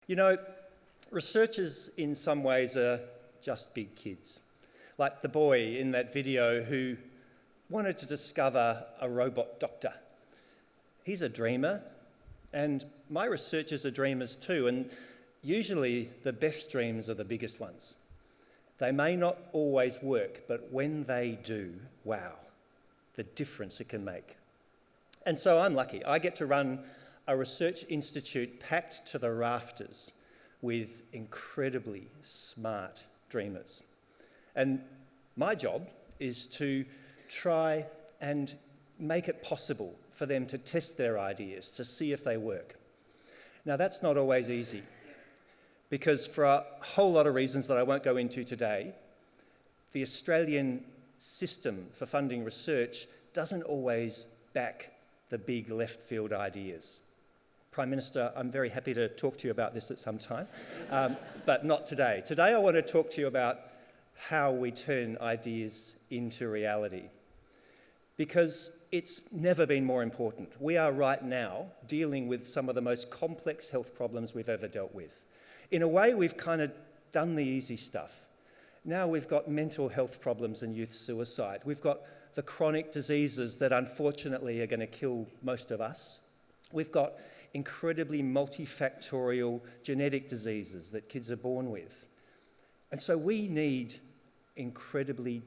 You know, researchers in some ways are just big kids. Like the boy in that video who wanted to discover a robot doctor. He's a dreamer, and my researchers are dreamers too, and usually the best dreams are the biggest ones. They may not always work, but when they do, wow, the difference it can make. And so I'm lucky. I get to run a research institute packed to the rafters with incredibly smart dreamers. And my job is to try and make it possible for them to test their ideas, to see if they work. Now, that's not always easy, because for a whole lot of reasons that I won't go into today, the Australian system for funding research doesn't always back the big left field ideas. Prime Minister, I'm very happy to talk to you about this at some time, but not today. Today I want to talk to you about how we turn ideas into reality, because it's never been more important. We are right now dealing with some of the most complex health problems we've ever dealt with. In a way, we've kind of done the easy stuff. Now we've got mental health problems and youth suicide. We've got the chronic diseases that unfortunately are going to kill most of us. We've got incredibly multifactorial genetic diseases that kids are born with. And so we need incredibly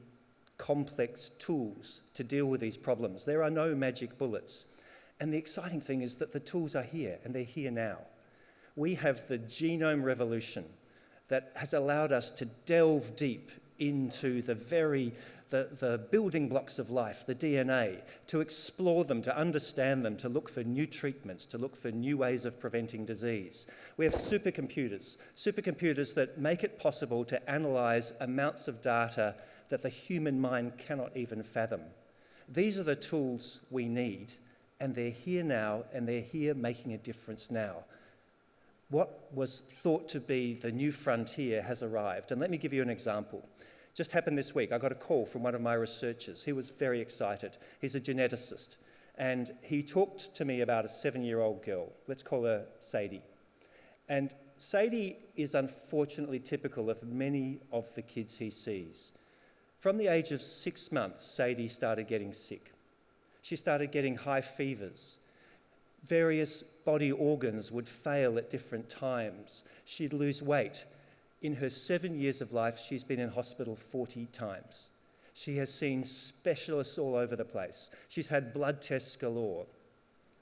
complex tools to deal with these problems. There are no magic bullets. And the exciting thing is that the tools are here, and they're here now. We have the genome revolution that has allowed us to delve deep into the building blocks of life, the DNA, to explore them, to understand them, to look for new treatments, to look for new ways of preventing disease. We have supercomputers that make it possible to analyse amounts of data that the human mind cannot even fathom. These are the tools we need, and they're here now, and they're here making a difference now. What was thought to be the new frontier has arrived, and let me give you an example. Just happened this week. I got a call from one of my researchers. He was very excited. He's a geneticist, and he talked to me about a 7-year-old girl. Let's call her Sadie. And Sadie is unfortunately typical of many of the kids he sees. From the age of 6 months, Sadie started getting sick. She started getting high fevers. Various body organs would fail at different times. She'd lose weight. In her 7 years of life, she's been in hospital 40 times. She has seen specialists all over the place. She's had blood tests galore.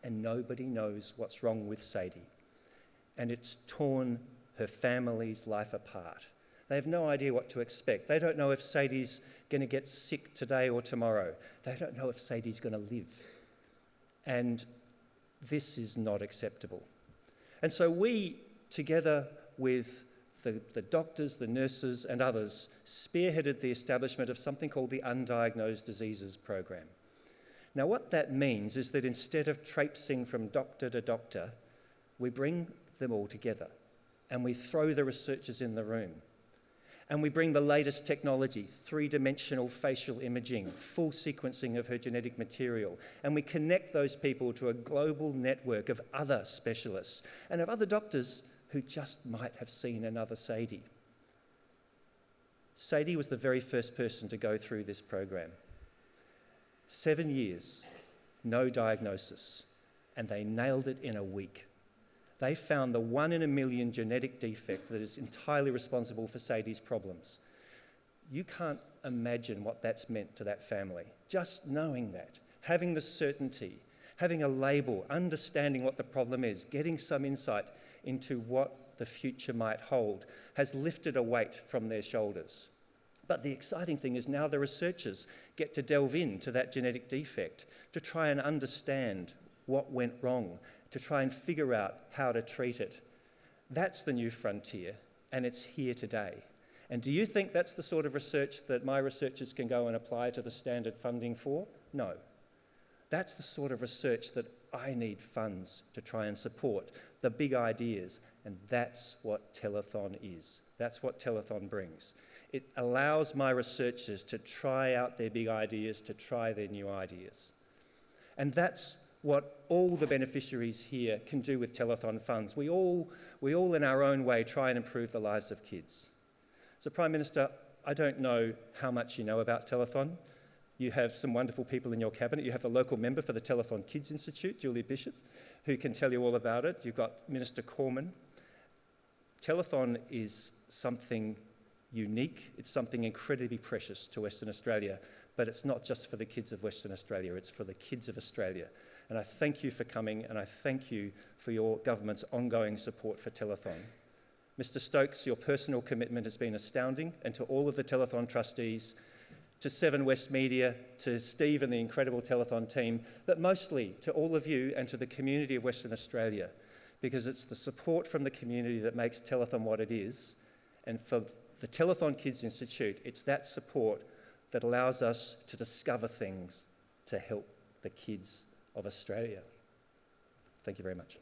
And nobody knows what's wrong with Sadie. And it's torn her family's life apart. They have no idea what to expect. They don't know if Sadie's going to get sick today or tomorrow. They don't know if Sadie's going to live. And this is not acceptable. And so we, together with the doctors, the nurses and others, spearheaded the establishment of something called the Undiagnosed Diseases Program. Now what that means is that instead of traipsing from doctor to doctor, we bring them all together and we throw the researchers in the room. And we bring the latest technology, three-dimensional facial imaging, full sequencing of her genetic material, and we connect those people to a global network of other specialists and of other doctors who just might have seen another Sadie. Sadie was the very first person to go through this program. 7 years, no diagnosis, and they nailed it in a week. They found the 1 in a million genetic defect that is entirely responsible for Sadie's problems. You can't imagine what that's meant to that family. Just knowing that, having the certainty, having a label, understanding what the problem is, getting some insight into what the future might hold, has lifted a weight from their shoulders. But the exciting thing is now the researchers get to delve into that genetic defect to try and understand what went wrong, to try and figure out how to treat it. That's the new frontier, and it's here today. And do you think that's the sort of research that my researchers can go and apply to the standard funding for? No. That's the sort of research that I need funds to try and support, the big ideas, and that's what Telethon is. That's what Telethon brings. It allows my researchers to try out their big ideas, to try their new ideas. And that's what all the beneficiaries here can do with Telethon funds. We all in our own way try and improve the lives of kids. So Prime Minister, I don't know how much you know about Telethon. You have some wonderful people in your cabinet. You have a local member for the Telethon Kids Institute, Julia Bishop, who can tell you all about it. You've got Minister Cormann. Telethon is something unique. It's something incredibly precious to Western Australia, but it's not just for the kids of Western Australia, it's for the kids of Australia. And I thank you for coming, and I thank you for your government's ongoing support for Telethon. Mr Stokes, your personal commitment has been astounding, and to all of the Telethon trustees, to Seven West Media, to Steve and the incredible Telethon team, but mostly to all of you and to the community of Western Australia, because it's the support from the community that makes Telethon what it is. And for the Telethon Kids Institute, it's that support that allows us to discover things to help the kids of Australia. Thank you very much.